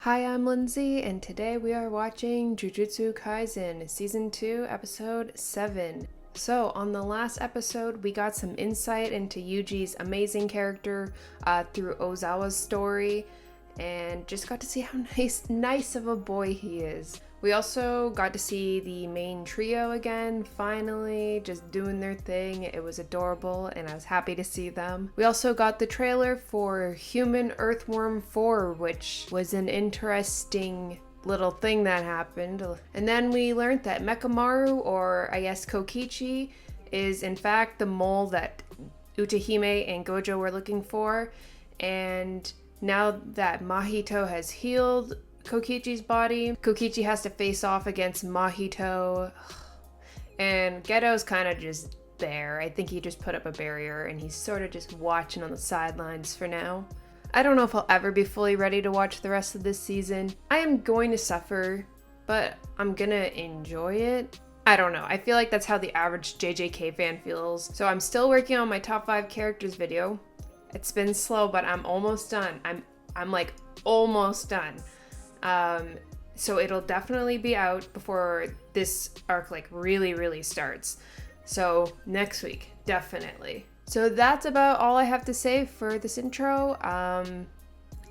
Hi, I'm Lindsay, and today we are watching Jujutsu Kaisen Season 2, Episode 7. So, on the last episode, we got some insight into Yuji's amazing character through Ozawa's story, and just got to see how nice of a boy he is. We also got to see the main trio again, finally, just doing their thing. It was adorable, and I was happy to see them. We also got the trailer for Human Earthworm 4, which was an interesting little thing that happened. And then we learned that Mechamaru, or I guess Kokichi, is in fact the mole that Utahime and Gojo were looking for. And now that Mahito has healed Kokichi's body, Kokichi has to face off against Mahito, and Geto's kind of just there. I think he just put up a barrier and he's sort of just watching on the sidelines for now. I don't know if I'll ever be fully ready to watch the rest of this season. I am going to suffer, but I'm gonna enjoy it. I don't know. I feel like that's how the average JJK fan feels. So I'm still working on my top 5 characters video. It's been slow, but I'm almost done. I'm like almost done. So it'll definitely be out before this arc like really starts. So next week, definitely. So that's about all I have to say for this intro.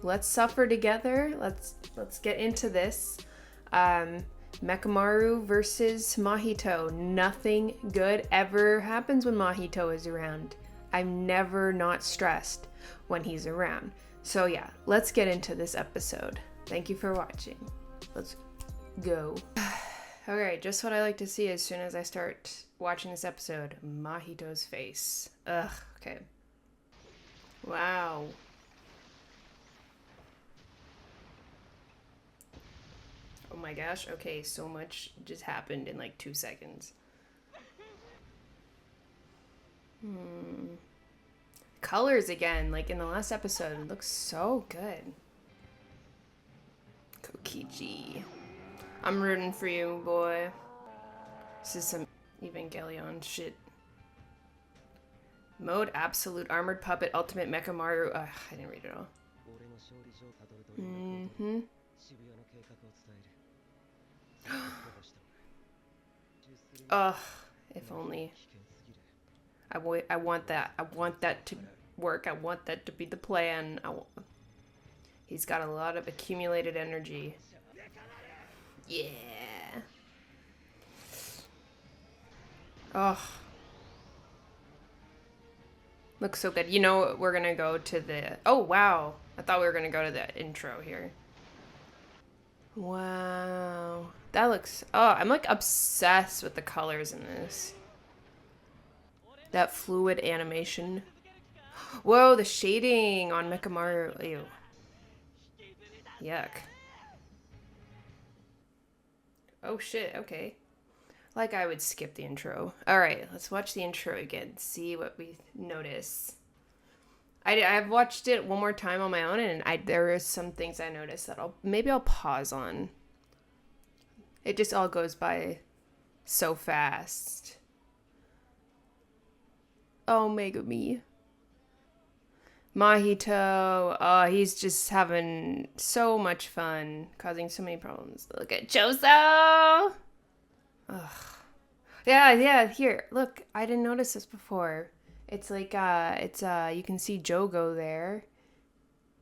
Let's suffer together. Let's get into this. Mechamaru versus Mahito. Nothing good ever happens when Mahito is around. I'm never not stressed when he's around. So yeah, let's get into this episode. Thank you for watching. Let's go. Alright, just what I like to see as soon as I start watching this episode. Mahito's face. Ugh, okay. Wow. Oh my gosh, okay, so much just happened in like 2 seconds. Colors again, like in the last episode, it looks so good. Kokichi. I'm rooting for you, boy. This is some Evangelion shit. Mode Absolute Armored Puppet Ultimate Mechamaru. Ugh, I didn't read it all. Ugh, if only. I want that. I want that to work. I want that to be the plan. He's got a lot of accumulated energy. Yeah. Oh. Looks so good. You know, we're gonna go to the... Oh, wow. I thought we were gonna go to the intro here. Wow. That looks... Oh, I'm like obsessed with the colors in this. That fluid animation. Whoa, the shading on Mechamaru. Ew. Yuck. Oh shit, okay. Like I would skip the intro. Alright, let's watch the intro again. See what we notice. I've watched it one more time on my own, and there are some things I noticed that maybe I'll pause on. It just all goes by so fast. Oh, Megumi. Mahito, he's just having so much fun, causing so many problems. Look at Choso! Ugh. Yeah, here, look, I didn't notice this before. It's like, you can see Jogo there.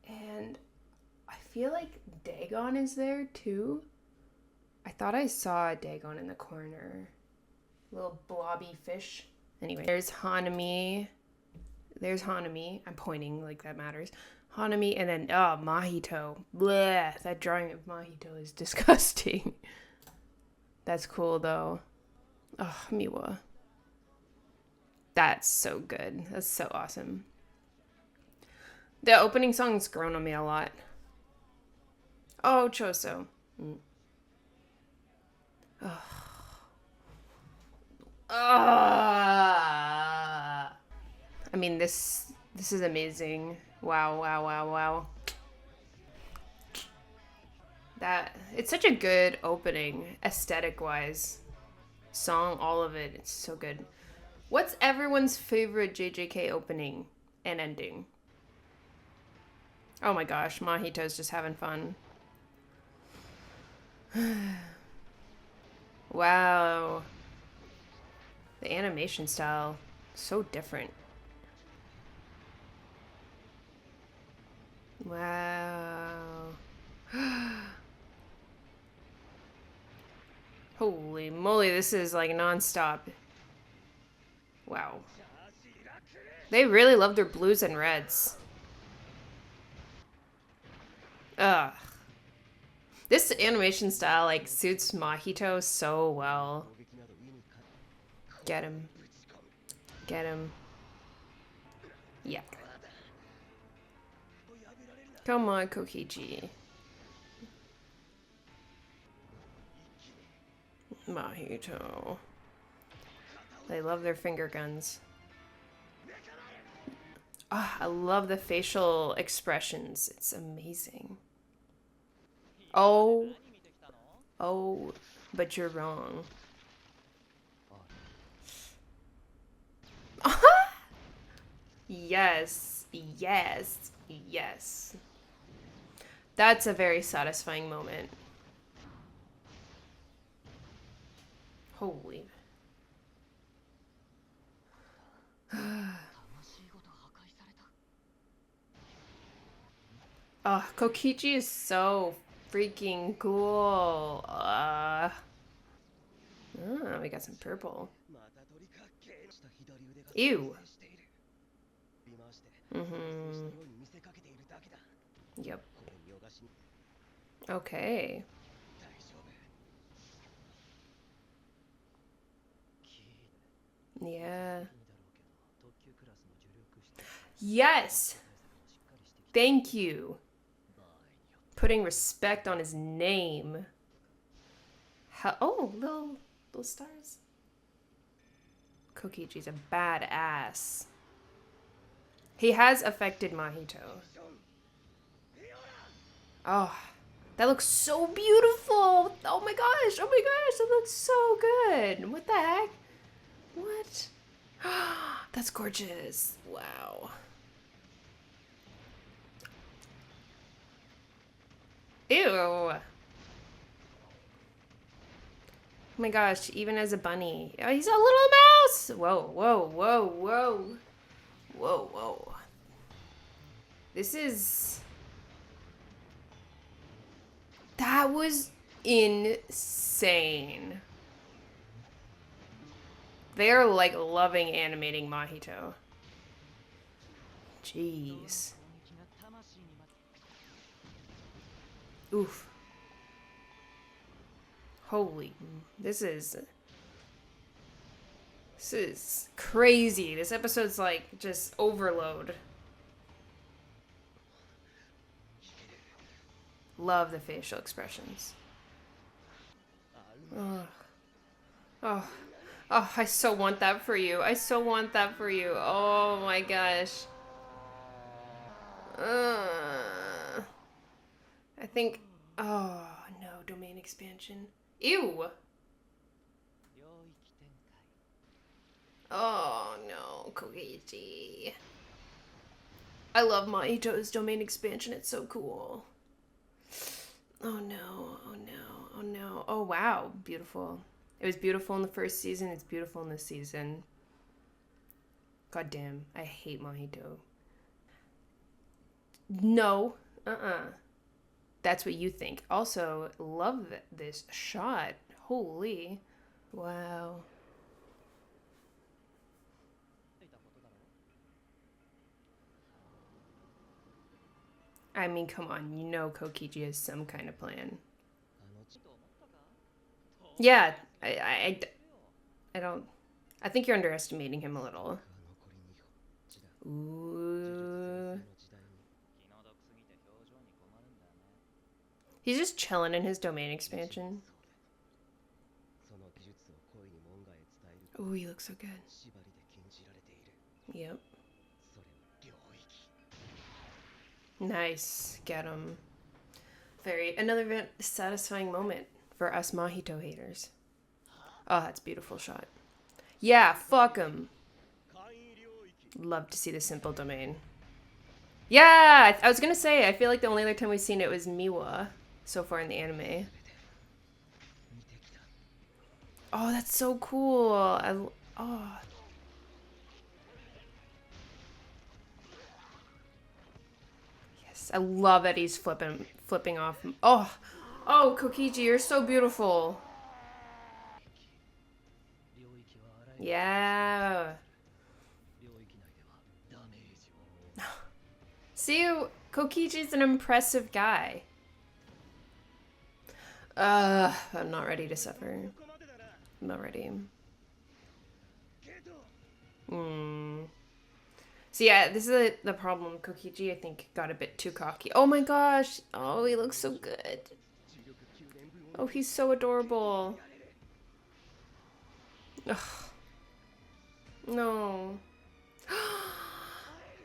And I feel like Dagon is there, too. I thought I saw a Dagon in the corner. Little blobby fish. Anyway, there's Hanami. There's Hanami. I'm pointing like that matters. Hanami, and then, oh, Mahito. Blech, that drawing of Mahito is disgusting. That's cool, though. Oh, Miwa. That's so good. That's so awesome. The opening song's grown on me a lot. Oh, Choso. Oh. I mean, this is amazing. Wow. It's such a good opening, aesthetic-wise. Song, all of it. It's so good. What's everyone's favorite JJK opening and ending? Oh my gosh, Mahito's just having fun. Wow. The animation style, so different. Wow. Holy moly, this is like nonstop. Wow. They really love their blues and reds. Ugh. This animation style like suits Mahito so well. Get him. Get him. Yeah. Come on, Kokichi. Mahito. They love their finger guns. Oh, I love the facial expressions. It's amazing. Oh. Oh, but you're wrong. Yes. Yes. Yes. That's a very satisfying moment. Holy. Oh, Kokichi is so freaking cool. Oh, we got some purple. Ew. Mm-hmm. Yep. Okay. Yeah. Yes! Thank you. Putting respect on his name. Oh, little stars. Kokichi's a badass. He has affected Mahito. Oh, that looks so beautiful. Oh my gosh, that looks so good. What the heck? What? That's gorgeous. Wow. Ew. Oh my gosh, even as a bunny. Oh, he's a little mouse. Whoa, whoa, whoa, whoa. Whoa, whoa. This is... That was insane. They're like loving animating Mahito. Jeez. Oof. Holy, this is crazy. This episode's like just overload. Love the facial expressions. Oh. Oh. Oh, I so want that for you. I so want that for you. Oh my gosh. I think... Oh, no. Domain expansion. Ew! Oh, no. Kokichi. I love Mahito's domain expansion. It's so cool. Oh, no. Oh, no. Oh, no. Oh, wow. Beautiful. It was beautiful in the first season. It's beautiful in this season. God damn. I hate Mahito. No. That's what you think. Also, love this shot. Holy. Wow. I mean, come on. You know Kokichi has some kind of plan. Yeah. I don't... I think you're underestimating him a little. Ooh. He's just chilling in his domain expansion. Ooh, he looks so good. Yep. Nice. Get him. Another satisfying moment for us Mahito haters. Oh, that's a beautiful shot. Yeah, fuck him. Love to see the simple domain. Yeah, I was gonna say, I feel like the only other time we've seen it was Miwa so far in the anime. Oh, that's so cool. Oh. Yes, I love that he's flipping off. Oh, oh, Kokichi, you're so beautiful. Yeah. See, Kokichi's an impressive guy. I'm not ready to suffer. I'm not ready. So yeah, this is the problem. Kokichi, I think, got a bit too cocky. Oh my gosh! Oh, he looks so good. Oh, he's so adorable. Ugh. No.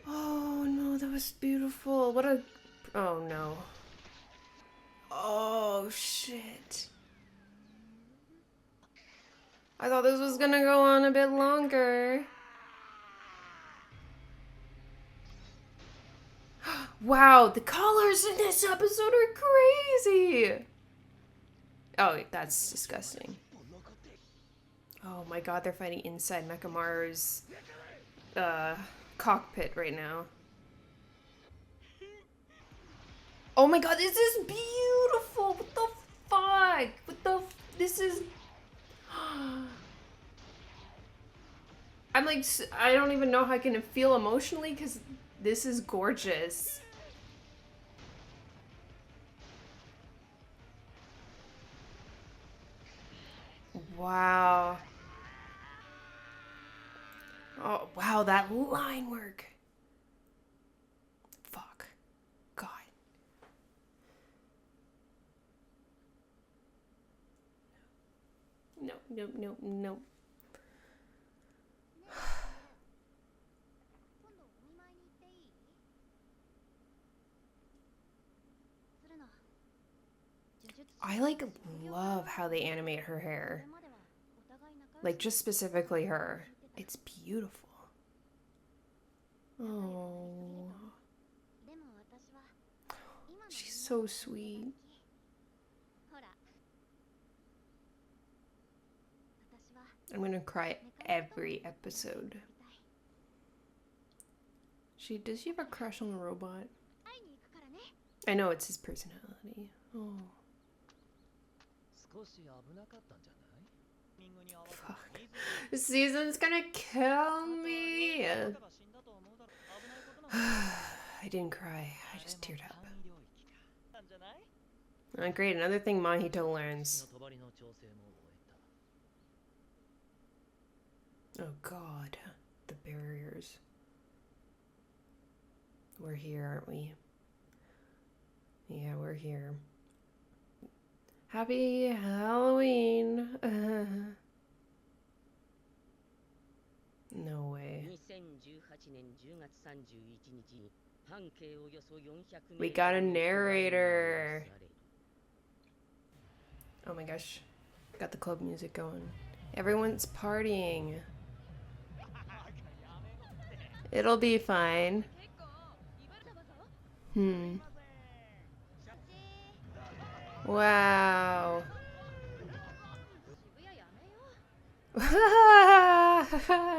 Oh no, that was beautiful. What a... Oh no. Oh shit. I thought this was gonna go on a bit longer. Wow, the colors in this episode are crazy! Oh, that's disgusting. Oh my god, they're fighting inside Mechamaru's cockpit right now. Oh my god, this is beautiful! What the fuck? What the this is... I'm like, I don't even know how I can feel emotionally because this is gorgeous. Wow. Oh, wow, that line work. Fuck. God. No, no, no, no. I like love how they animate her hair. Like just specifically her. It's beautiful. Oh. She's so sweet. I'm gonna cry every episode. Does she have a crush on the robot? I know it's his personality. Oh. Fuck. This season's gonna kill me. I didn't cry. I just teared up. Great, another thing Mahito learns. Oh god. The barriers. We're here, aren't we? Yeah, we're here. Happy Halloween! No way. We got a narrator! Oh my gosh. Got the club music going. Everyone's partying. It'll be fine. Wow.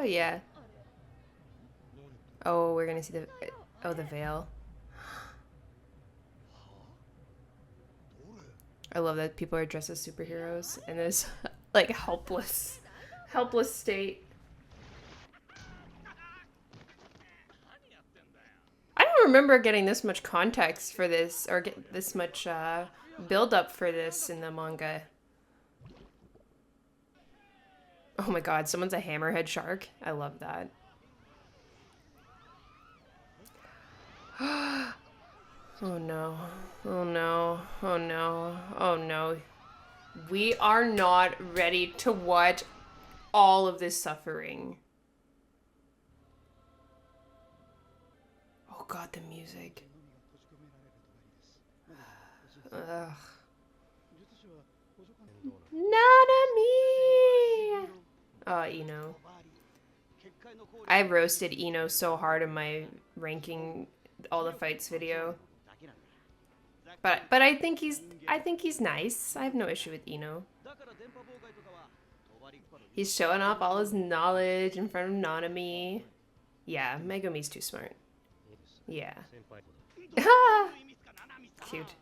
Yeah. Oh, we're gonna see the... Oh, the veil. I love that people are dressed as superheroes in this, like, helpless state. I don't remember getting this much context for this, or get this much, build-up for this in the manga. Oh my god, someone's a hammerhead shark? I love that. Oh no. Oh no. Oh no. Oh no. We are not ready to watch all of this suffering. Oh god, the music. Ugh. Nanami! Oh, Ino. I roasted Ino so hard in my ranking all the fights video. But I think he's nice. I have no issue with Ino. He's showing off all his knowledge in front of Nanami. Yeah, Megumi's too smart. Yeah. Cute.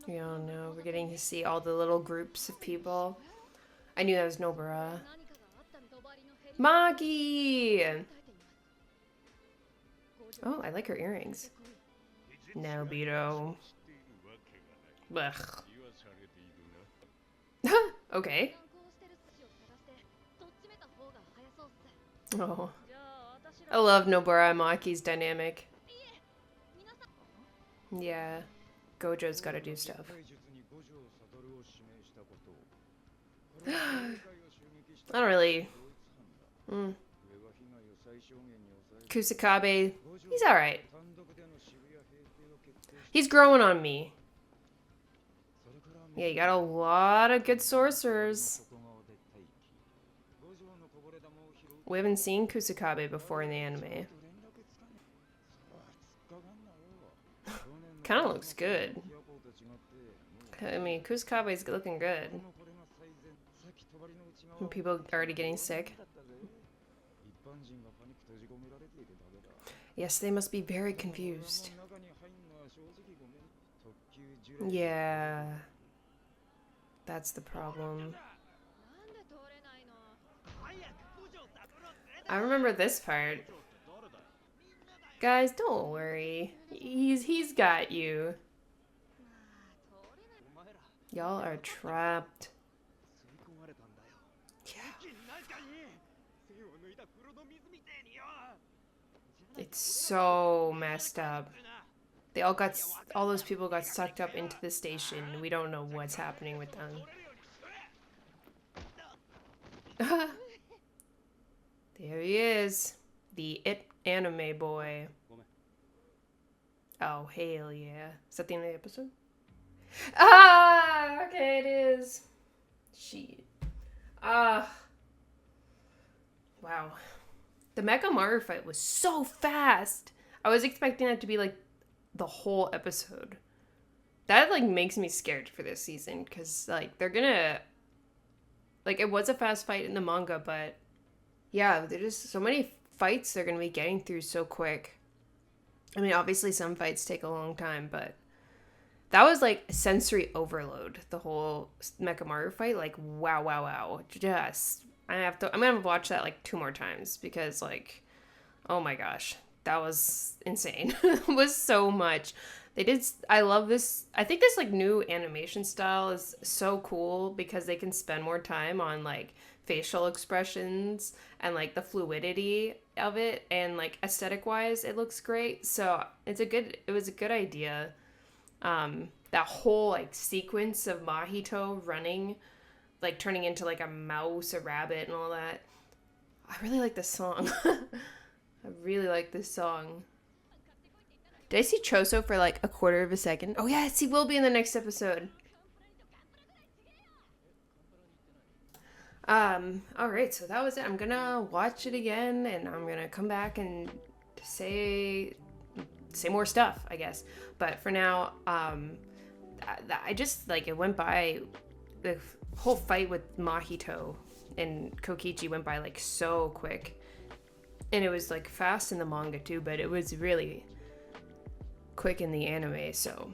Oh no, we're getting to see all the little groups of people. I knew that was Nobara. Maki! Oh, I like her earrings. Nobito. Blech. Okay. Oh. I love Nobara and Maki's dynamic. Yeah. Gojo's gotta do stuff. I don't really... Kusakabe, he's alright. He's growing on me. Yeah, you got a lot of good sorcerers. We haven't seen Kusakabe before in the anime. Kind of looks good. I mean, Kusakabe's looking good. People already getting sick. Yes, they must be very confused. Yeah. That's the problem. I remember this part. Guys, don't worry. He's got you. Y'all are trapped. Yeah. It's so messed up. All those people got sucked up into the station. We don't know what's happening with them. There he is. The It anime boy. Oh, hell yeah. Is that the end of the episode? Ah! Okay, it is. Shit. Wow. The Mechamaru fight was so fast. I was expecting it to be like the whole episode. That like makes me scared for this season because like they're gonna like it was a fast fight in the manga, but yeah, there's just so many fights they're gonna be getting through so quick. I mean, obviously some fights take a long time, but that was like sensory overload. The whole Mechamaru fight, like wow. Just I'm gonna watch that like 2 more times because like, oh my gosh. That was insane. It was so much. I love this. I think this like new animation style is so cool because they can spend more time on like facial expressions and like the fluidity of it, and like aesthetic wise it looks great. So it was a good idea. That whole like sequence of Mahito running, like turning into like a mouse, a rabbit and all that. I really like this song. I really like this song. Did I see Choso for like a quarter of a second? Oh yes, he will be in the next episode. Alright, so that was it. I'm gonna watch it again and I'm gonna come back and say more stuff, I guess. But for now, I just like it went by, the whole fight with Mahito and Kokichi went by like so quick. And it was like fast in the manga too, but it was really quick in the anime, so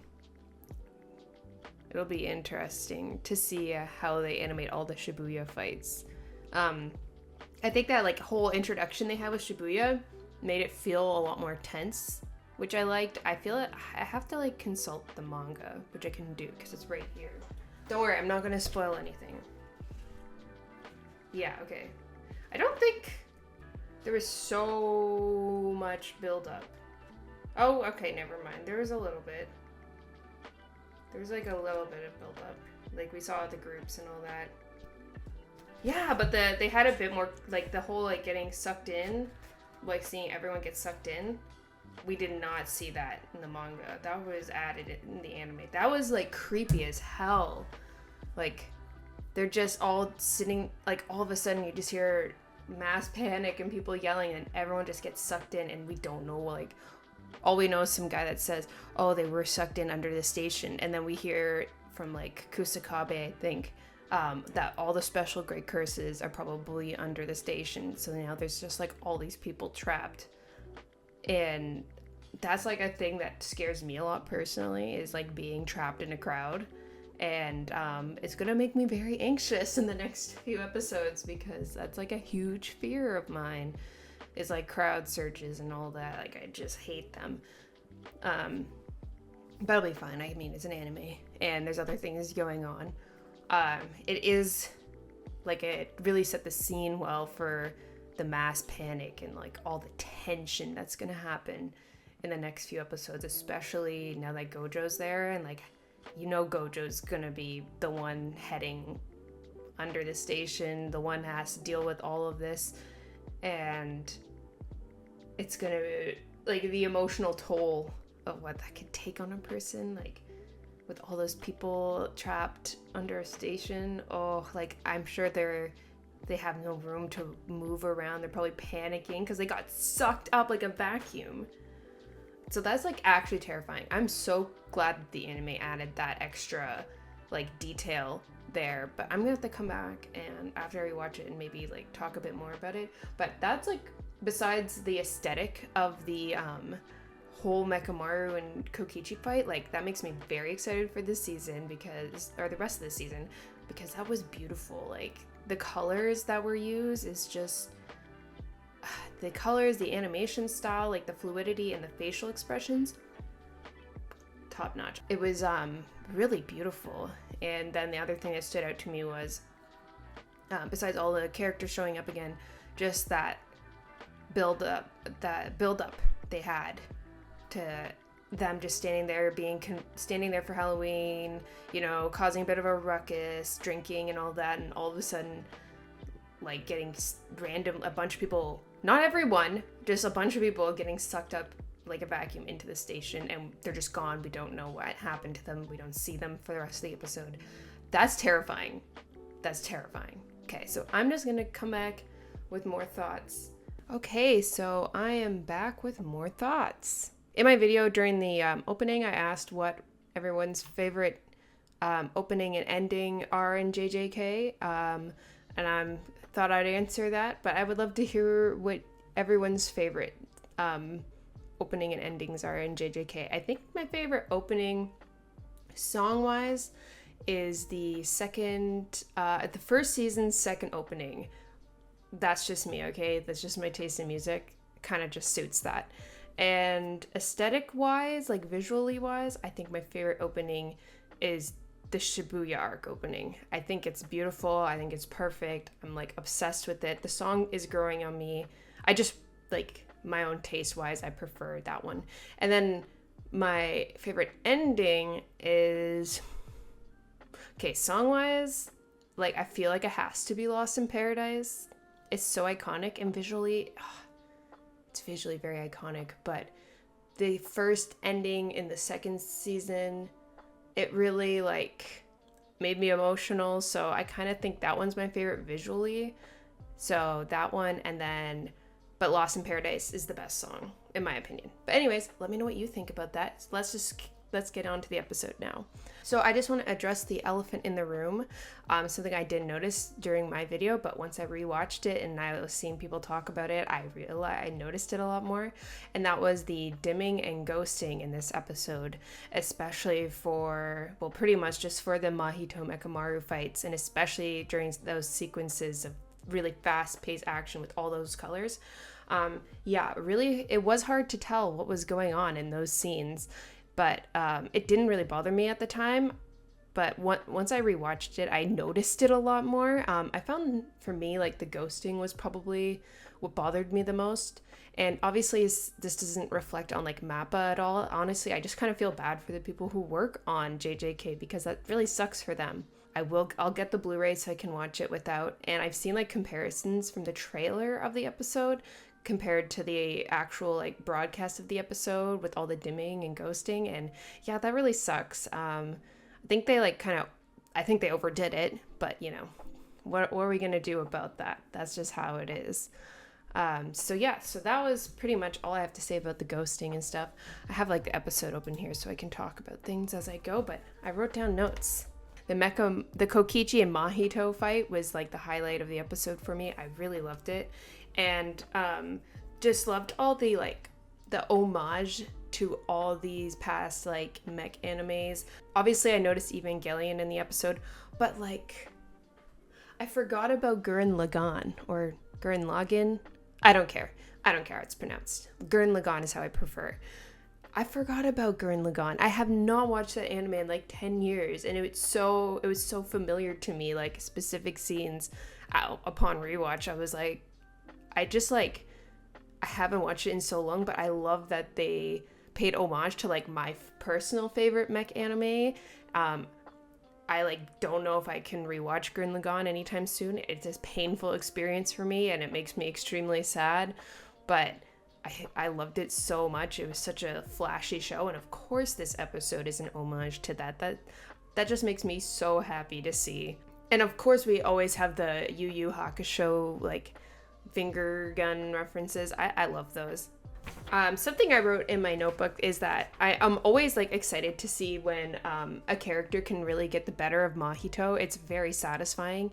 it'll be interesting to see how they animate all the Shibuya fights. I think that like whole introduction they had with Shibuya made it feel a lot more tense, which I liked. I feel it. I have to like consult the manga, which I can do because it's right here. Don't worry, I'm not gonna spoil anything. Yeah, okay. I don't think there was so much build-up. Oh, okay, never mind. There was a little bit. There was like a little bit of build-up. Like we saw the groups and all that. Yeah, but they had a bit more, like the whole like getting sucked in, like seeing everyone get sucked in. We did not see that in the manga. That was added in the anime. That was like creepy as hell. Like they're just all sitting, like all of a sudden you just hear mass panic and people yelling and everyone just gets sucked in and we don't know, like all we know is some guy that says, oh, they were sucked in under the station, and then we hear from like Kusakabe, I think, that all the special great curses are probably under the station. So now there's just like all these people trapped. And that's like a thing that scares me a lot personally, is like being trapped in a crowd. And it's gonna make me very anxious in the next few episodes, because that's like a huge fear of mine, is like crowd searches and all that. Like, I just hate them. But it'll be fine. I mean, it's an anime and there's other things going on. It is like, it really set the scene well for the mass panic and like all the tension that's gonna happen in the next few episodes, especially now that Gojo's there. And like, you know, Gojo's gonna be the one heading under the station, the one that has to deal with all of this, and it's gonna be like the emotional toll of what that could take on a person, like with all those people trapped under a station. Oh, like, I'm sure they have no room to move around. They're probably panicking because they got sucked up like a vacuum. So that's like actually terrifying. I'm so glad that the anime added that extra like detail there, but I'm gonna have to come back and after I rewatch it and maybe like talk a bit more about it. But that's like, besides the aesthetic of the whole Mechamaru and Kokichi fight, like that makes me very excited for this season, because, or the rest of the season, because that was beautiful. Like, the colors that were used is just, the colors, the animation style, like the fluidity and the facial expressions, top notch. It was really beautiful. And then the other thing that stood out to me was, besides all the characters showing up again, just that build up they had to them just standing there, standing there for Halloween, you know, causing a bit of a ruckus, drinking and all that, and all of a sudden, like, getting a bunch of people, not everyone, just a bunch of people getting sucked up like a vacuum into the station, and they're just gone. We don't know what happened to them. We don't see them for the rest of the episode. That's terrifying. That's terrifying. Okay, so I'm just gonna come back with more thoughts. Okay, so I am back with more thoughts. In my video during the opening, I asked what everyone's favorite opening and ending are in JJK, and I thought I'd answer that, but I would love to hear what everyone's favorite opening and endings are in JJK. I think my favorite opening, song-wise, is the first season's second opening. That's just me, okay? That's just my taste in music. Kind of just suits that. And aesthetic-wise, like visually-wise, I think my favorite opening is the Shibuya arc opening. I think it's beautiful. I think it's perfect. I'm like obsessed with it. The song is growing on me. I just, like, my own taste-wise, I prefer that one. And then my favorite ending is, okay, song-wise, like, I feel like it has to be Lost in Paradise. It's so iconic, and visually, it's visually very iconic, but the first ending in the second season, it really, like, made me emotional, so I kind of think that one's my favorite visually. So that one, and then, but Lost in Paradise is the best song, in my opinion. But anyways, let me know what you think about that. Let's get on to the episode now. So I just want to address the elephant in the room, something I didn't notice during my video, but once I rewatched it and I was seeing people talk about it, I noticed it a lot more, and that was the dimming and ghosting in this episode, especially for, well, pretty much just for the Mahito Mechamaru fights, and especially during those sequences of really fast-paced action with all those colors. Yeah, really, it was hard to tell what was going on in those scenes. But it didn't really bother me at the time. But once I rewatched it, I noticed it a lot more. I found, for me, like, the ghosting was probably what bothered me the most. And obviously, this doesn't reflect on, like, MAPPA at all. Honestly, I just kind of feel bad for the people who work on JJK, because that really sucks for them. I'll get the Blu-ray so I can watch it without. And I've seen, like, comparisons from the trailer of the episode compared to the actual, like, broadcast of the episode with all the dimming and ghosting, and yeah, that really sucks. I think they, like, I think they overdid it, but, you know, what are we gonna do about that? That's just how it is. So that was pretty much all I have to say about the ghosting and stuff. I have, like, the episode open here so I can talk about things as I go, but I wrote down notes. the Kokichi and Mahito fight was like the highlight of the episode for me. I really loved it, and just loved all the like the homage to all these past like mech animes. Obviously, I noticed Evangelion in the episode, but like I forgot about Gurren Lagann or Gurren Lagann. I don't care how it's pronounced. Gurren Lagann is how I prefer. I forgot about Gurren Lagann. I have not watched that anime in like 10 years, and it was so familiar to me, like specific scenes. Upon rewatch, I was like, I haven't watched it in so long, but I love that they paid homage to like my personal favorite mech anime. I like don't know if I can rewatch Gurren Lagann anytime soon. It's a painful experience for me, and it makes me extremely sad, but I loved it so much. It was such a flashy show, and of course this episode is an homage to that. That just makes me so happy to see. And of course we always have the Yu Yu Hakusho like finger gun references. I love those. Something I wrote in my notebook is that I'm always like excited to see when a character can really get the better of Mahito. It's very satisfying.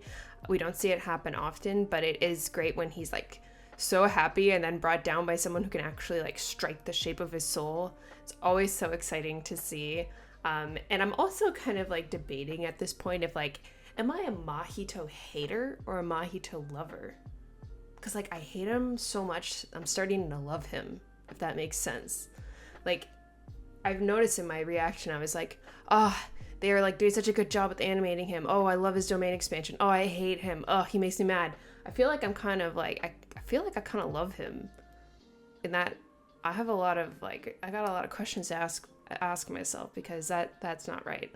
We don't see it happen often, but it is great when he's like so happy and then brought down by someone who can actually like strike the shape of his soul. It's always so exciting to see. And I'm also kind of like debating at this point if like, am I a Mahito hater or a Mahito lover? Because like I hate him so much, I'm starting to love him, if that makes sense. Like I've noticed in my reaction, I was like, they are like doing such a good job with animating him. Oh, I love his domain expansion. Oh, I hate him. Oh, he makes me mad. I feel like I'm kind of like, I feel like I kind of love him. In that I have a lot of like, I got a lot of questions to ask myself, because that's not right.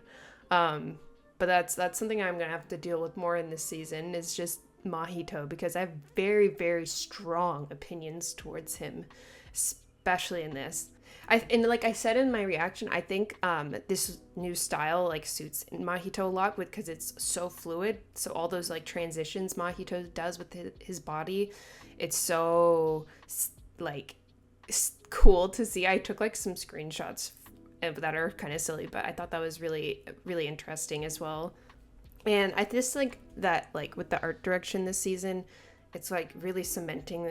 But that's something I'm gonna have to deal with more in this season, is just Mahito, because I have very, very strong opinions towards him, especially in this. And like I said in my reaction, I think this new style like suits Mahito a lot because it's so fluid. So all those like transitions Mahito does with his body, it's so like cool to see. I took like some screenshots that are kind of silly, but I thought that was really, really interesting as well. And I just think that like with the art direction this season, it's like really cementing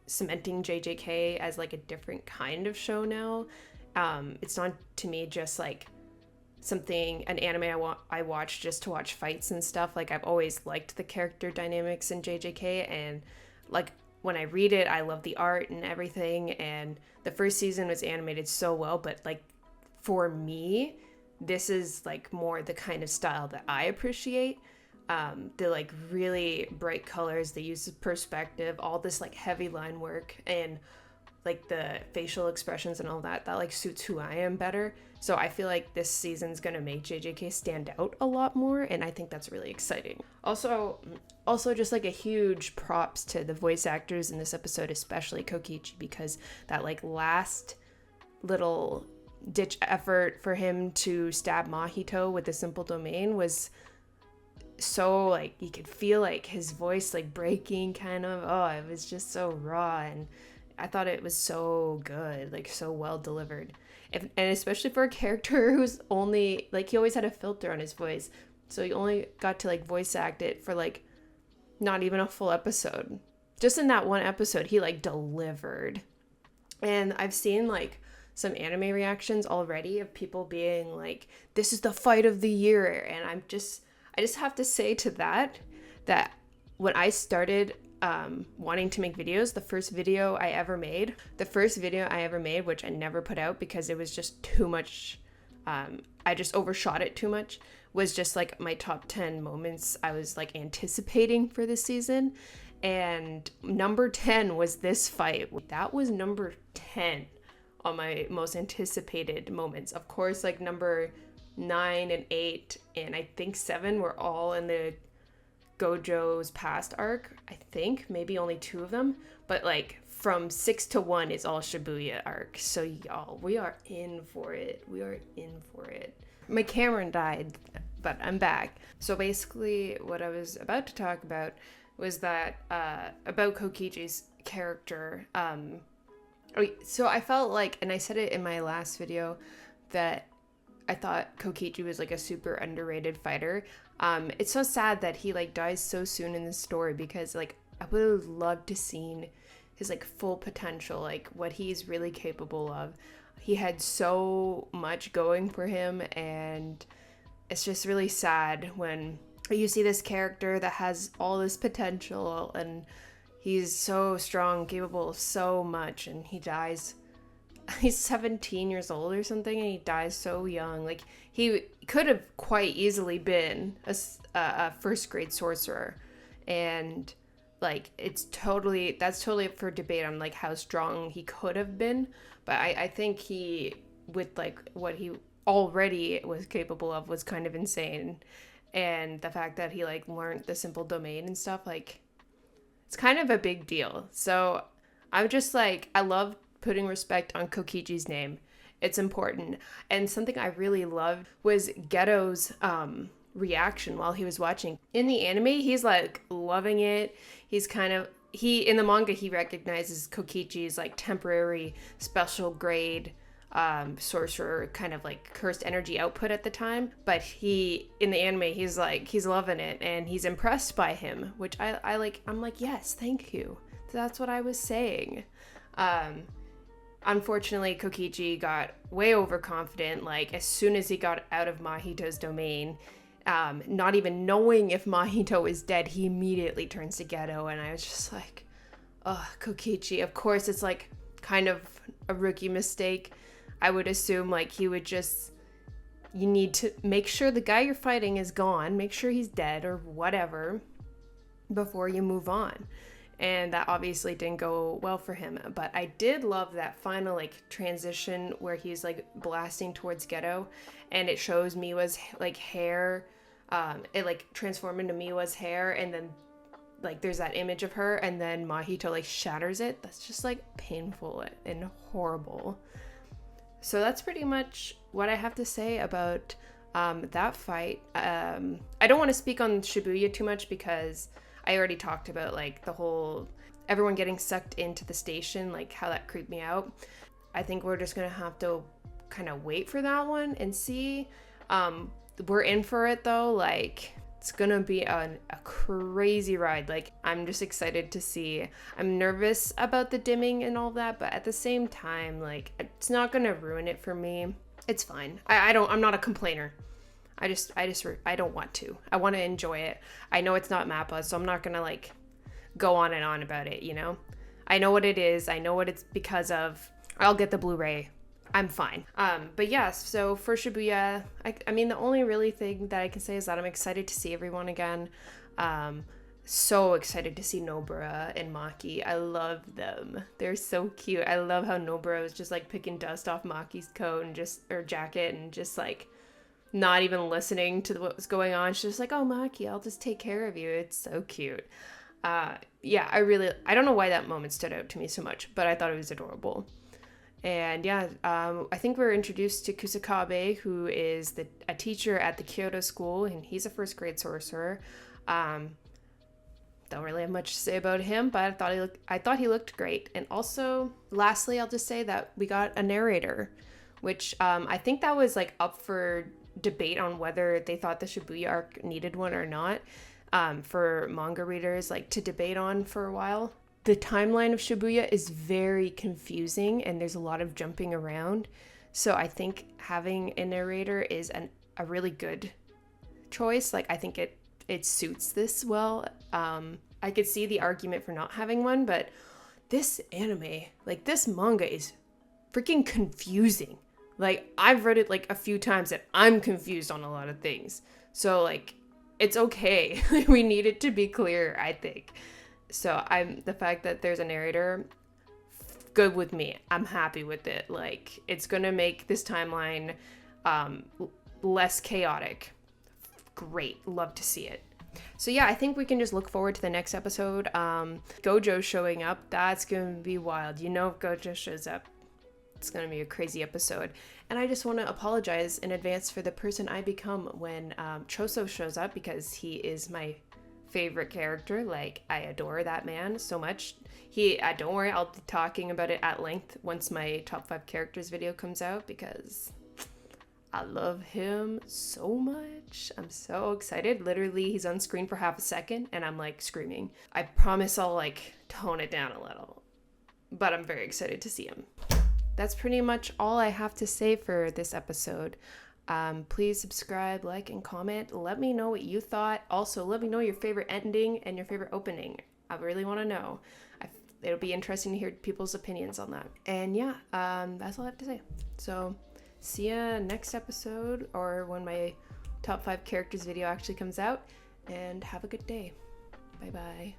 JJK as like a different kind of show now. It's not to me just like an anime I watch just to watch fights and stuff. Like I've always liked the character dynamics in JJK, and like when I read it, I love the art and everything. And the first season was animated so well, but like for me, this is like more the kind of style that I appreciate. The like really bright colors, the use of perspective, all this like heavy line work, and like the facial expressions and all that like suits who I am better. So I feel like this season's gonna make JJK stand out a lot more, and I think that's really exciting. Also just like a huge props to the voice actors in this episode, especially Kokichi, because that like last little ditch effort for him to stab Mahito with a simple domain was so like, you could feel like his voice like breaking kind of. It was just so raw, and I thought it was so good, like so well delivered. And especially for a character who's only like, he always had a filter on his voice, so he only got to like voice act it for like not even a full episode. Just in that one episode, he like delivered. And I've seen like some anime reactions already of people being like, this is the fight of the year. And I just have to say to that when I started wanting to make videos, the first video I ever made, which I never put out because it was just too much, I just overshot it too much, was just like my top 10 moments I was like anticipating for this season. And number 10 was this fight. That was number 10 on my most anticipated moments. Of course, like number 9 and 8 and I think 7 were all in the Gojo's past arc. I think maybe only 2 of them, but like from 6 to 1 is all Shibuya arc. So y'all, we are in for it. My camera died, but I'm back. So basically what I was about to talk about was that about Kokichi's character. So I felt like, and I said it in my last video, that I thought Kokichi was like a super underrated fighter. It's so sad that he like dies so soon in the story, because like I would have loved to seen his like full potential, like what he's really capable of. He had so much going for him, and it's just really sad when you see this character that has all this potential and he's so strong, capable of so much, and he dies. He's 17 years old or something, and he dies so young. Like, he could have quite easily been a first grade sorcerer, and like that's totally up for debate on like how strong he could have been. But I think he, with like what he already was capable of, was kind of insane. And the fact that he like learned the simple domain and stuff, like, it's kind of a big deal. So I'm just like, I love putting respect on Kokichi's name. It's important. And something I really loved was Geto's reaction while he was watching. In the anime, he's like loving it. He's kind of, in the manga, he recognizes Kokichi's like temporary special grade sorcerer kind of like cursed energy output at the time, but in the anime, he's loving it, and he's impressed by him, which I like. I'm like, yes, thank you, that's what I was saying. Unfortunately, Kokichi got way overconfident, like as soon as he got out of Mahito's domain, not even knowing if Mahito is dead, he immediately turns to Geto, and I was just like, oh, Kokichi. Of course, it's like kind of a rookie mistake. I would assume like he would just, you need to make sure the guy you're fighting is gone, make sure he's dead or whatever before you move on. And that obviously didn't go well for him. But I did love that final like transition where he's like blasting towards Geto, and it shows Miwa's like hair, it like transformed into Miwa's hair, and then like there's that image of her, and then Mahito like shatters it. That's just like painful and horrible. So that's pretty much what I have to say about that fight. I don't want to speak on Shibuya too much because I already talked about like the whole everyone getting sucked into the station, like how that creeped me out. I think we're just gonna have to kind of wait for that one and see. We're in for it though. Like, it's gonna be a crazy ride. Like, I'm just excited to see. I'm nervous about the dimming and all that, but at the same time, like, it's not gonna ruin it for me. It's fine. I'm not a complainer. I don't want to. I want to enjoy it. I know it's not MAPPA, so I'm not gonna like go on and on about it, you know? I know what it is. I know what it's because of. I'll get the Blu-ray. I'm fine. But yeah, so for Shibuya, I mean, the only really thing that I can say is that I'm excited to see everyone again. So excited to see Nobara and Maki. I love them. They're so cute. I love how Nobara was just like picking dust off Maki's coat or jacket, and just like not even listening to what was going on. She's just like, oh, Maki, I'll just take care of you. It's so cute. Yeah, I don't know why that moment stood out to me so much, but I thought it was adorable. And yeah, I think we're introduced to Kusakabe, who is a teacher at the Kyoto school, and he's a first grade sorcerer. Don't really have much to say about him, but I thought he looked great. And also, lastly, I'll just say that we got a narrator, which I think that was like up for debate on whether they thought the Shibuya arc needed one or not, for manga readers like to debate on for a while. The timeline of Shibuya is very confusing, and there's a lot of jumping around. So I think having a narrator is a really good choice. Like, I think it suits this well. I could see the argument for not having one, but this anime, like this manga, is freaking confusing. Like, I've read it like a few times and I'm confused on a lot of things. So like, it's okay. We need it to be clear, I think. So the fact that there's a narrator, good with me. I'm happy with it. Like, it's gonna make this timeline less chaotic. Great. Love to see it. So yeah, I think we can just look forward to the next episode. Gojo showing up. That's gonna be wild. You know, if Gojo shows up, it's gonna be a crazy episode. And I just want to apologize in advance for the person I become when Choso shows up, because he is my favorite character. Like, I adore that man so much. Don't worry, I'll be talking about it at length once my top 5 characters video comes out, because I love him so much. I'm so excited. Literally, he's on screen for half a second and I'm like screaming. I promise I'll like tone it down a little, but I'm very excited to see him. That's pretty much all I have to say for this episode. Please subscribe, like, and comment. Let me know what you thought. Also, let me know your favorite ending and your favorite opening. I really want to know. It'll be interesting to hear people's opinions on that. And yeah, that's all I have to say. So see ya next episode, or when my top 5 characters video actually comes out, and have a good day. Bye bye.